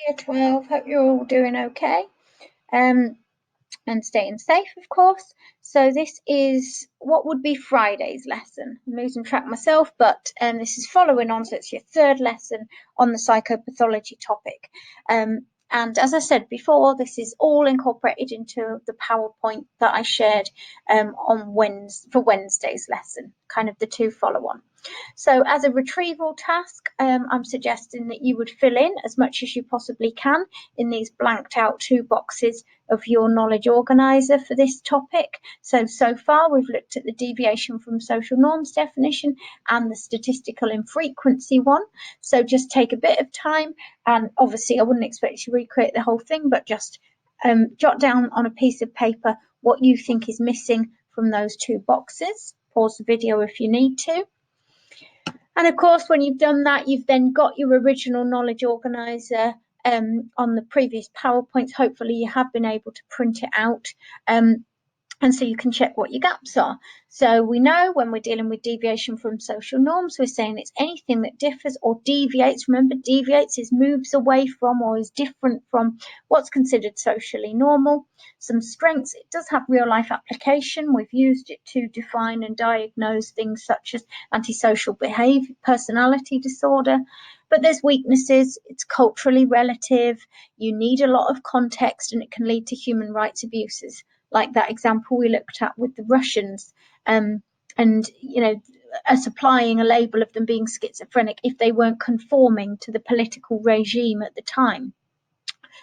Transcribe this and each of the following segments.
Year 12. Hope you're all doing okay. Um, and staying safe, of course. So this is what would be Friday's lesson. I'm losing track myself, but this is following on, so it's your third lesson on the psychopathology topic. And as I said before, this is all incorporated into the PowerPoint that I shared on Wednesday's lesson, kind of the two follow on. So as a retrieval task, I'm suggesting that you would fill in as much as you possibly can in these blanked out 2 boxes of your knowledge organizer for this topic. So far we've looked at the deviation from social norms definition and the statistical infrequency one. So just take a bit of time, and obviously I wouldn't expect you to recreate the whole thing, but just jot down on a piece of paper what you think is missing from those 2 boxes. Pause the video if you need to. And of course, when you've done that, you've then got your original knowledge organizer on the previous PowerPoints. Hopefully you have been able to print it out. And so you can check what your gaps are. So we know when we're dealing with deviation from social norms, we're saying it's anything that differs or deviates. Remember, deviates is moves away from or is different from what's considered socially normal. Some strengths, it does have real life application. We've used it to define and diagnose things such as antisocial behavior, personality disorder. But there's weaknesses, it's culturally relative, you need a lot of context, and it can lead to human rights abuses, like that example we looked at with the Russians, and us applying a label of them being schizophrenic if they weren't conforming to the political regime at the time.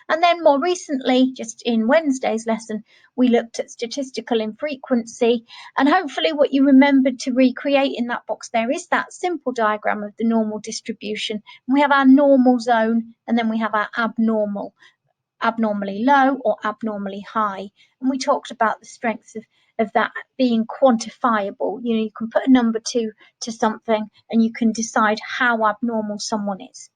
And then more recently, just in Wednesday's lesson, we looked at statistical infrequency, and hopefully what you remembered to recreate in that box there is that simple diagram of the normal distribution. We have our normal zone, and then we have our abnormal, abnormally low or abnormally high. And we talked about the strengths of that being quantifiable. You can put a number to something and you can decide how abnormal someone is.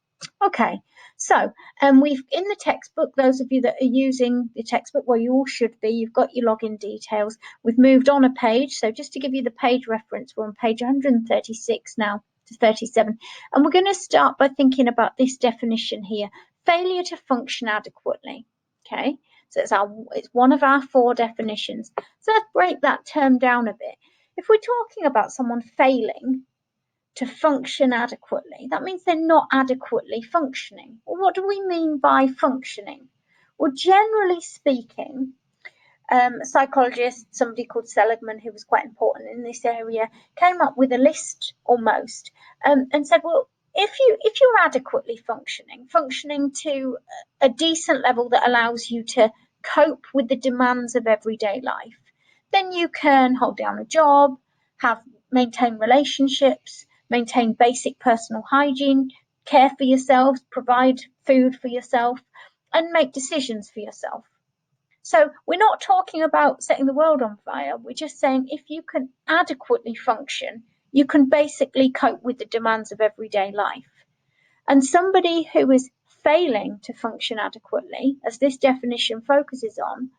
Okay, so we've in the textbook, those of you that are using the textbook, well, you all should be, you've got your login details. We've moved on a page, so just to give you the page reference, we're on page 136 now to 37, and we're going to start by thinking about this definition here: failure to function adequately. Okay, so it's one of our 4 definitions. So let's break that term down a bit. If we're talking about someone failing to function adequately, that means they're not adequately functioning. Well, what do we mean by functioning? Well, generally speaking, a psychologist, somebody called Seligman, who was quite important in this area, came up with a list almost, and said, well, if you're adequately functioning to a decent level that allows you to cope with the demands of everyday life, then you can hold down a job, maintain relationships, maintain basic personal hygiene, care for yourself, provide food for yourself, and make decisions for yourself. So we're not talking about setting the world on fire. We're just saying if you can adequately function, you can basically cope with the demands of everyday life. And somebody who is failing to function adequately, as this definition focuses on,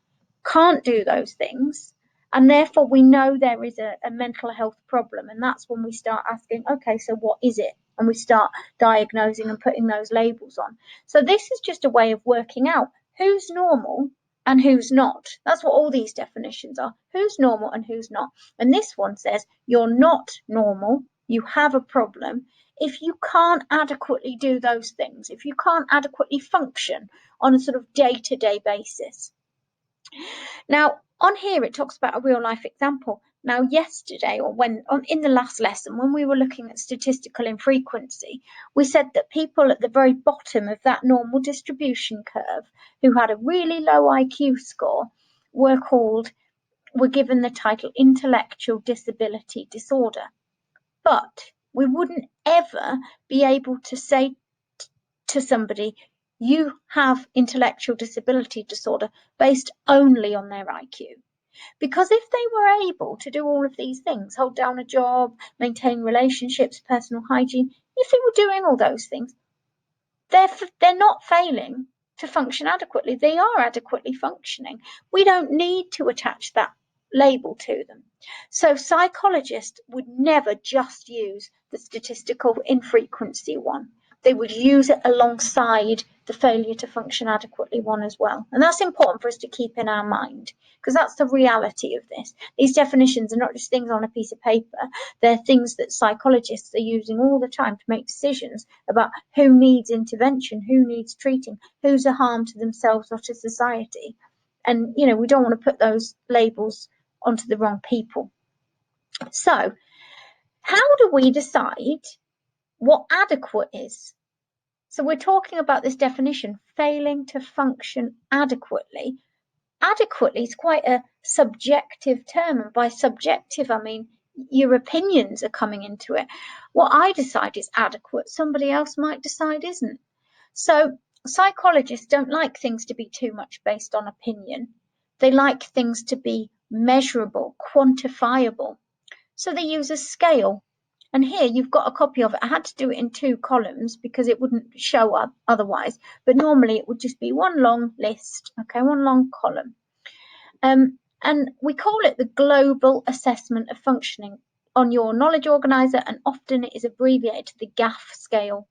can't do those things. And therefore, we know there is a mental health problem. And that's when we start asking, okay, so what is it? And we start diagnosing and putting those labels on. So this is just a way of working out who's normal and who's not. That's what all these definitions are. Who's normal and who's not. And this one says you're not normal, you have a problem if you can't adequately do those things, if you can't adequately function on a sort of day-to-day basis. Now, on here, it talks about a real life example. Now, yesterday, or in the last lesson, when we were looking at statistical infrequency, we said that people at the very bottom of that normal distribution curve who had a really low IQ score were given the title intellectual disability disorder. But we wouldn't ever be able to say to somebody, you have intellectual disability disorder based only on their IQ. Because if they were able to do all of these things, hold down a job, maintain relationships, personal hygiene, if they were doing all those things, they're not failing to function adequately. They are adequately functioning. We don't need to attach that label to them. So psychologists would never just use the statistical infrequency one. They would use it alongside the failure to function adequately one as well. And that's important for us to keep in our mind, because that's the reality of this. These definitions are not just things on a piece of paper. They're things that psychologists are using all the time to make decisions about who needs intervention, who needs treating, who's a harm to themselves or to society. And, you know, we don't want to put those labels onto the wrong people. So how do we decide what adequate is? So we're talking about this definition, failing to function adequately. Adequately is quite a subjective term, and by subjective I mean your opinions are coming into it. What I decide is adequate, somebody else might decide isn't. So psychologists don't like things to be too much based on opinion. They like things to be measurable, quantifiable. So they use a scale. And here you've got a copy of it. I had to do it in 2 columns because it wouldn't show up otherwise. But normally it would just be one long list, okay, one long column. And we call it the Global Assessment of Functioning on your knowledge organizer, and often it is abbreviated to the GAF scale.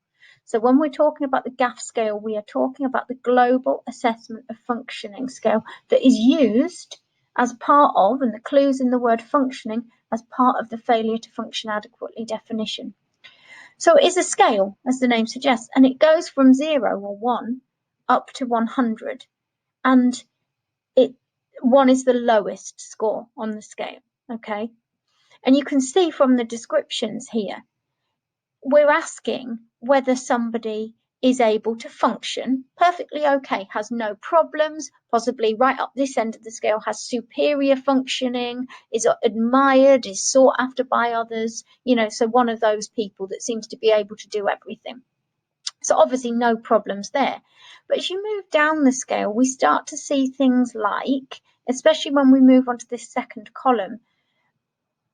So when we're talking about the GAF scale, we are talking about the Global Assessment of Functioning scale that is used as part of, and the clues in the word functioning, as part of the failure to function adequately definition. So it is a scale, as the name suggests, and it goes from 0 or 1 up to 100. And 1 is the lowest score on the scale, okay? And you can see from the descriptions here, we're asking whether somebody is able to function perfectly okay, has no problems, possibly right up this end of the scale, has superior functioning, is admired, is sought after by others, you know, so one of those people that seems to be able to do everything. So obviously no problems there. But as you move down the scale, we start to see things like, especially when we move on to this second column,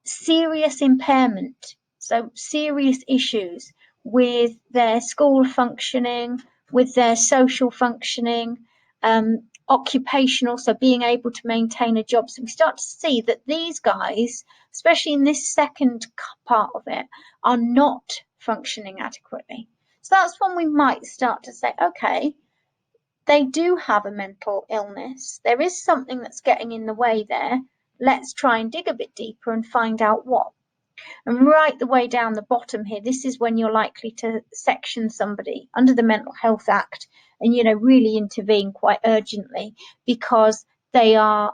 serious impairment. So serious issues with their school functioning, with their social functioning, occupational, so being able to maintain a job. So we start to see that these guys, especially in this second part of it, are not functioning adequately. So that's when we might start to say, okay, they do have a mental illness. There is something that's getting in the way there. Let's try and dig a bit deeper and find out what. And right the way down the bottom here, this is when you're likely to section somebody under the Mental Health Act and, you know, really intervene quite urgently because they're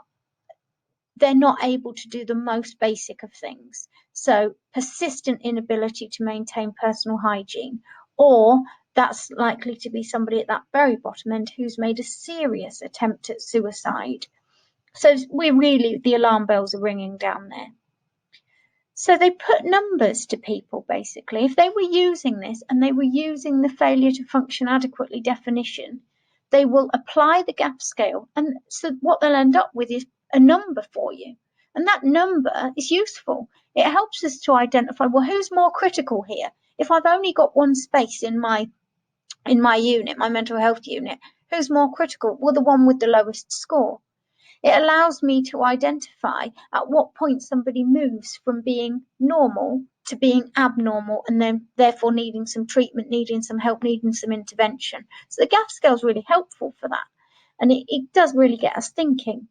not able to do the most basic of things. So persistent inability to maintain personal hygiene, or that's likely to be somebody at that very bottom end who's made a serious attempt at suicide. So the alarm bells are ringing down there. So they put numbers to people, basically. If they were using this and they were using the failure to function adequately definition, they will apply the GAF scale. And so what they'll end up with is a number for you. And that number is useful. It helps us to identify, well, who's more critical here? If I've only got one space in my unit, my mental health unit, who's more critical? Well, the one with the lowest score. It allows me to identify at what point somebody moves from being normal to being abnormal, and then therefore needing some treatment, needing some help, needing some intervention. So the GAF scale is really helpful for that. And it does really get us thinking.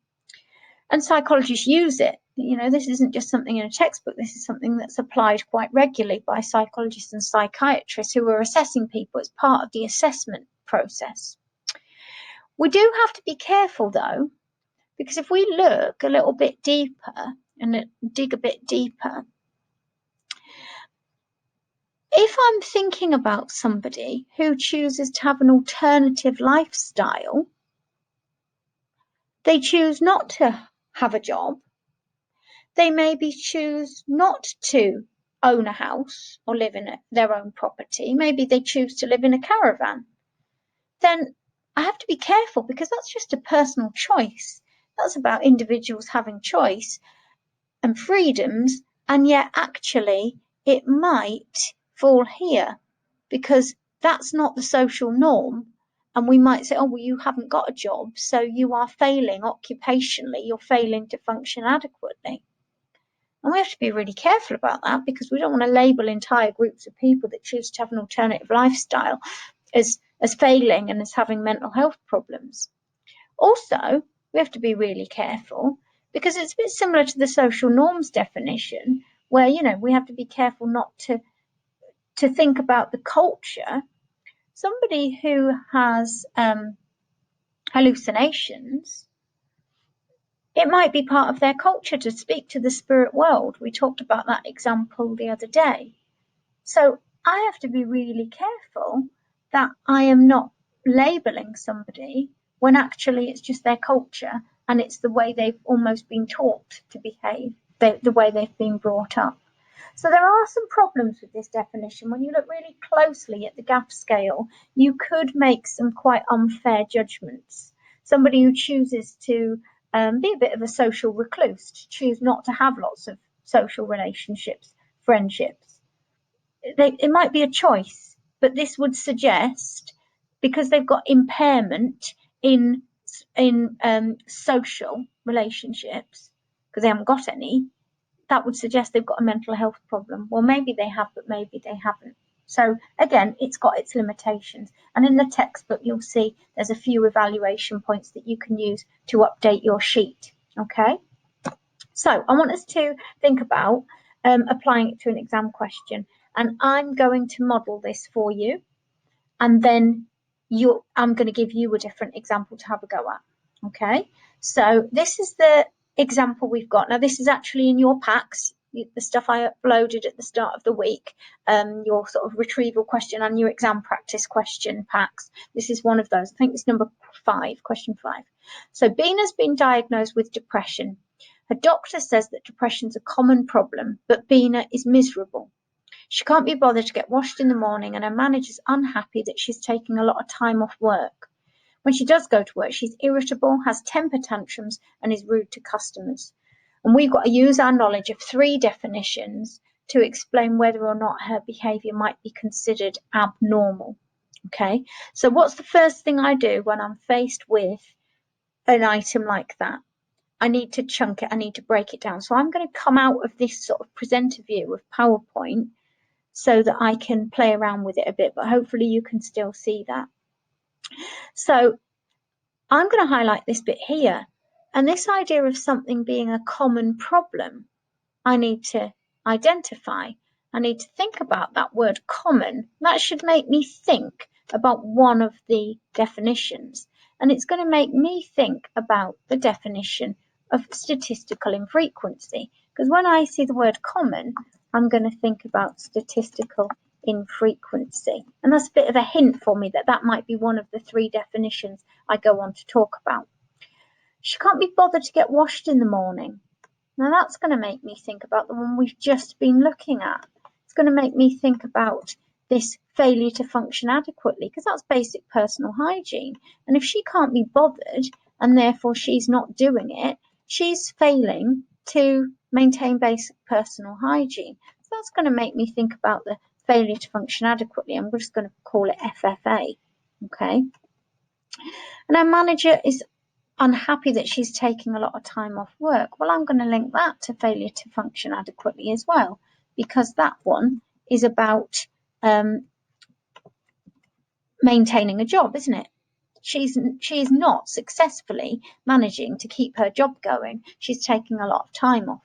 And psychologists use it. You know, this isn't just something in a textbook. This is something that's applied quite regularly by psychologists and psychiatrists who are assessing people as part of the assessment process. We do have to be careful, though, because if we look a little bit deeper and dig a bit deeper, if I'm thinking about somebody who chooses to have an alternative lifestyle, they choose not to have a job, they maybe choose not to own a house or live in their own property, maybe they choose to live in a caravan, then I have to be careful because that's just a personal choice. That's about individuals having choice and freedoms, and yet actually it might fall here because that's not the social norm. And we might say, oh, well, you haven't got a job, so you are failing occupationally, you're failing to function adequately. And we have to be really careful about that because we don't want to label entire groups of people that choose to have an alternative lifestyle as as failing and as having mental health problems. Also, we have to be really careful because it's a bit similar to the social norms definition, where, you know, we have to be careful not to think about the culture. Somebody who has hallucinations, it might be part of their culture to speak to the spirit world. We talked about that example the other day. So I have to be really careful that I am not labeling somebody when actually it's just their culture and it's the way they've almost been taught to behave, the way they've been brought up. So there are some problems with this definition. When you look really closely at the GAF scale, you could make some quite unfair judgments. Somebody who chooses to be a bit of a social recluse, to choose not to have lots of social relationships, friendships, it might be a choice, but this would suggest, because they've got impairment in social relationships, because they haven't got any, that would suggest they've got a mental health problem. Well, maybe they have, but maybe they haven't. So again, it's got its limitations. And in the textbook, you'll see there's a few evaluation points that you can use to update your sheet. Okay. So I want us to think about applying it to an exam question. And I'm going to model this for you. And then I'm going to give you a different example to have a go at. Okay. So this is the example we've got. Now, this is actually in your packs, the stuff I uploaded at the start of the week, your sort of retrieval question and your exam practice question packs. This is one of those. I think it's number 5, question 5. So Bina's been diagnosed with depression. Her doctor says that depression's a common problem, but Bina is miserable. She can't be bothered to get washed in the morning, and her manager's unhappy that she's taking a lot of time off work. When she does go to work, she's irritable, has temper tantrums, and is rude to customers. And we've got to use our knowledge of 3 definitions to explain whether or not her behaviour might be considered abnormal. Okay, so what's the first thing I do when I'm faced with an item like that? I need to chunk it, I need to break it down. So I'm going to come out of this sort of presenter view of PowerPoint so that I can play around with it a bit, but hopefully you can still see that. So I'm going to highlight this bit here. And this idea of something being a common problem, I need to identify. I need to think about that word common. That should make me think about one of the definitions. And it's going to make me think about the definition of statistical infrequency. Because when I see the word common, I'm going to think about statistical infrequency. And that's a bit of a hint for me that that might be one of the 3 definitions I go on to talk about. She can't be bothered to get washed in the morning. Now that's going to make me think about the one we've just been looking at. It's going to make me think about this failure to function adequately, because that's basic personal hygiene. And if she can't be bothered and therefore she's not doing it, she's failing to maintain basic personal hygiene. So that's going to make me think about the failure to function adequately. I'm just going to call it FFA. Okay. And our manager is unhappy that she's taking a lot of time off work. Well, I'm going to link that to failure to function adequately as well, because that one is about maintaining a job, isn't it? She is not successfully managing to keep her job going. She's taking a lot of time off.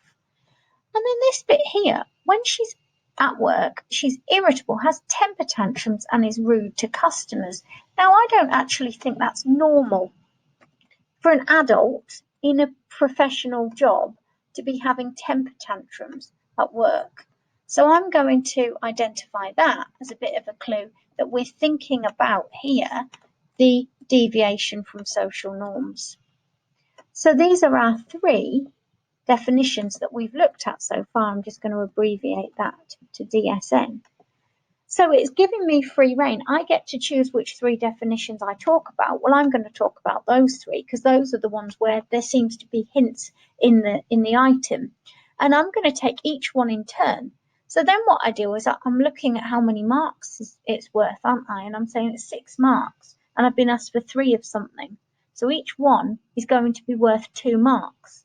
And then this bit here, when she's at work, she's irritable, has temper tantrums, and is rude to customers. Now, I don't actually think that's normal for an adult in a professional job to be having temper tantrums at work. So I'm going to identify that as a bit of a clue that we're thinking about here, the deviation from social norms. So these are our 3 definitions that we've looked at so far. I'm just going to abbreviate that to DSN. So it's giving me free rein. I get to choose which 3 definitions I talk about. Well, I'm going to talk about those 3 because those are the ones where there seems to be hints in the item. And I'm going to take each one in turn. So then what I do is I'm looking at how many marks it's worth, aren't I? And I'm saying it's 6 marks. And I've been asked for 3 of something. So each one is going to be worth 2 marks.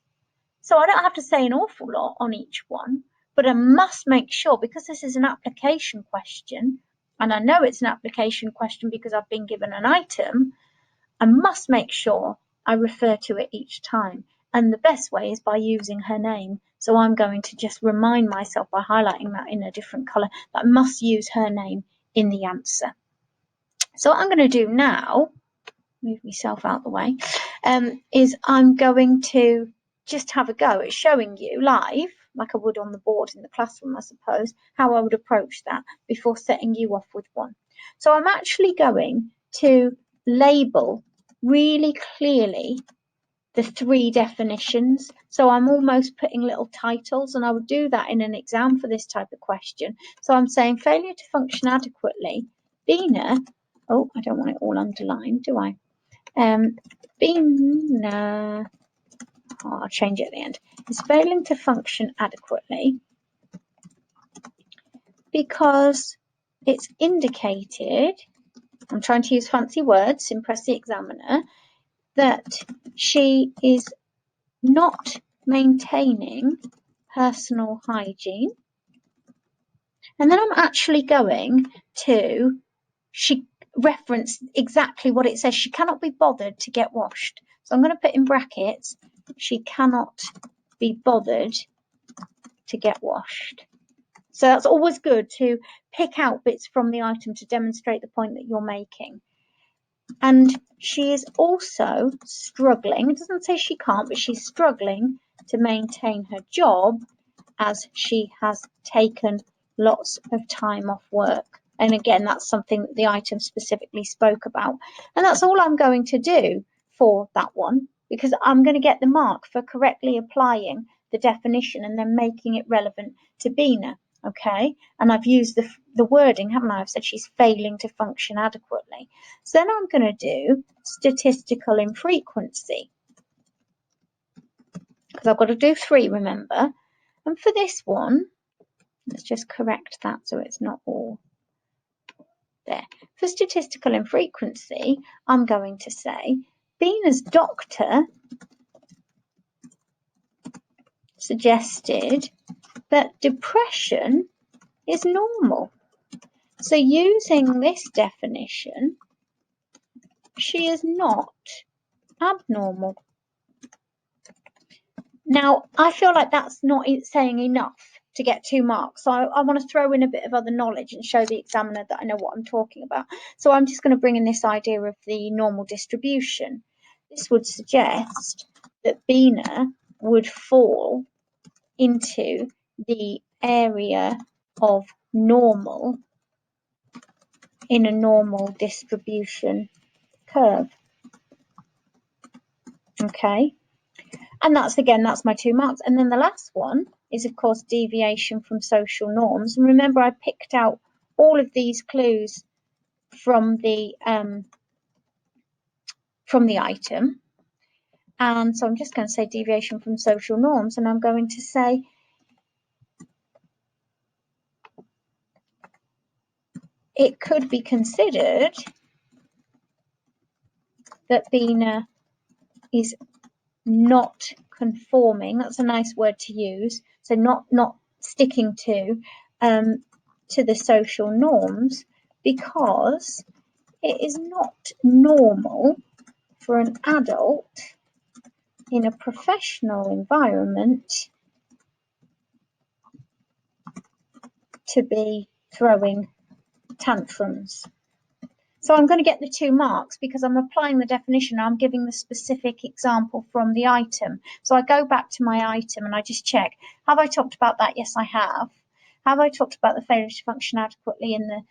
So I don't have to say an awful lot on each one, but I must make sure, because this is an application question, and I know it's an application question because I've been given an item, I must make sure I refer to it each time. And the best way is by using her name. So I'm going to just remind myself by highlighting that in a different colour that I must use her name in the answer. So what I'm going to do now, move myself out the way, is I'm going to just have a go at showing you live, like I would on the board in the classroom, I suppose, how I would approach that before setting you off with one. So I'm actually going to label really clearly the 3 definitions. So I'm almost putting little titles, and I would do that in an exam for this type of question. So I'm saying failure to function adequately. Bina, oh, I don't want it all underlined, do I? Bina, oh, I'll change it at the end, is failing to function adequately because it's indicated, I'm trying to use fancy words to impress the examiner, that she is not maintaining personal hygiene. And then I'm actually going to reference exactly what it says. She cannot be bothered to get washed. So I'm going to put in brackets, she cannot be bothered to get washed. So that's always good to pick out bits from the item to demonstrate the point that you're making. And she is also struggling, it doesn't say she can't, but she's struggling to maintain her job as she has taken lots of time off work. And again, that's something that the item specifically spoke about. And that's all I'm going to do for that one, because I'm going to get the mark for correctly applying the definition and then making it relevant to Bina. Okay, and I've used the wording, haven't I? I've said she's failing to function adequately. So then I'm going to do statistical infrequency, because I've got to do 3, remember. And for this one, let's just correct that so it's not all there. For statistical infrequency, I'm going to say Bina's doctor suggested that depression is normal. So using this definition, she is not abnormal. Now, I feel like that's not saying enough to get 2 marks. So I want to throw in a bit of other knowledge and show the examiner that I know what I'm talking about. So I'm just going to bring in this idea of the normal distribution. This would suggest that Bina would fall into the area of normal in a normal distribution curve. Okay. And that's, again, that's my 2 marks. And then the last one is, of course, deviation from social norms. And remember, I picked out all of these clues from the item. And so I'm just going to say deviation from social norms. And I'm going to say it could be considered that Bina is not conforming. That's a nice word to use. So not sticking to the social norms, because it is not normal for an adult in a professional environment to be throwing tantrums. So I'm going to get the 2 marks because I'm applying the definition. I'm giving the specific example from the item. So I go back to my item and I just check, have I talked about that? Yes, I have. Have I talked about the failure to function adequately in the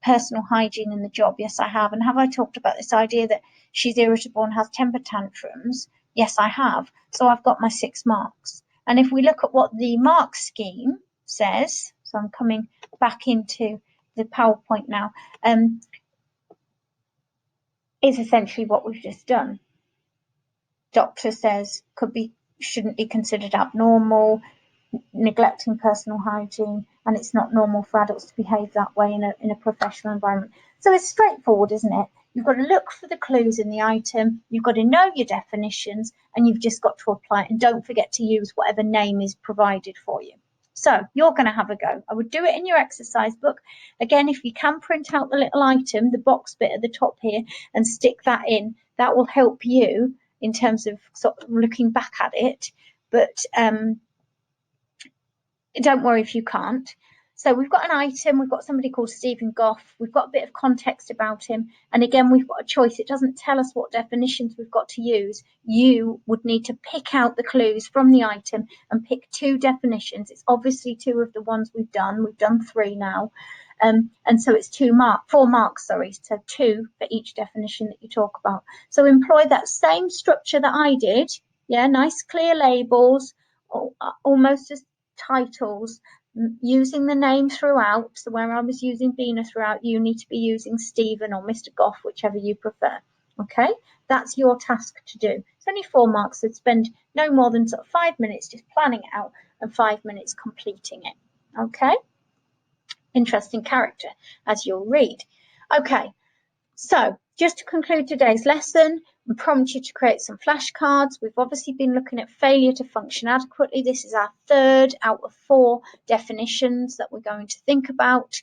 personal hygiene in the job? Yes, I have. And have I talked about this idea that she's irritable and has temper tantrums? Yes, I have. So I've got my 6 marks. And if we look at what the mark scheme says, so I'm coming back into the PowerPoint now, is essentially what we've just done. Doctor says shouldn't be considered abnormal, neglecting personal hygiene, and it's not normal for adults to behave that way in a professional environment. So it's straightforward, isn't it? You've got to look for the clues in the item, you've got to know your definitions, and you've just got to apply it. And don't forget to use whatever name is provided for you. So you're going to have a go. I would do it in your exercise book. Again, if you can print out the little item, the box bit at the top here, and stick that in, that will help you in terms of sort of looking back at it. But don't worry if you can't. So we've got an item, we've got somebody called Stephen Goff, we've got a bit of context about him, and again, we've got a choice. It doesn't tell us what definitions we've got to use. You would need to pick out the clues from the item and pick 2 definitions. It's obviously 2 of the ones we've done 3 now. And so it's 4 marks, sorry, so 2 for each definition that you talk about. So employ that same structure that I did, yeah, nice clear labels, almost as titles, using the name throughout. So where I was using Bina throughout, you need to be using Stephen or Mr. Goff, whichever you prefer. Okay, that's your task to do. It's only 4 marks, so spend no more than sort of 5 minutes just planning it out and 5 minutes completing it. Okay, interesting character, as you'll read. Okay, so just to conclude today's lesson and prompt you to create some flashcards, we've obviously been looking at failure to function adequately. This is our 3rd out of 4 definitions that we're going to think about.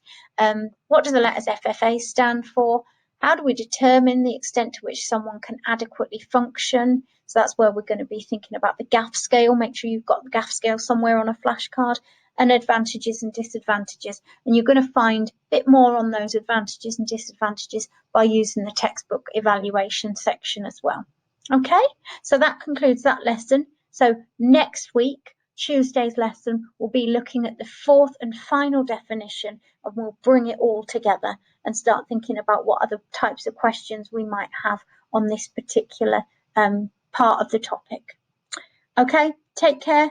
What do the letters FFA stand for? How do we determine the extent to which someone can adequately function? So that's where we're going to be thinking about the GAF scale. Make sure you've got the GAF scale somewhere on a flashcard, and advantages and disadvantages. And you're going to find a bit more on those advantages and disadvantages by using the textbook evaluation section as well. Okay, so that concludes that lesson. So next week, Tuesday's lesson, we'll be looking at the 4th and final definition, and we'll bring it all together and start thinking about what other types of questions we might have on this particular part of the topic. Okay, take care.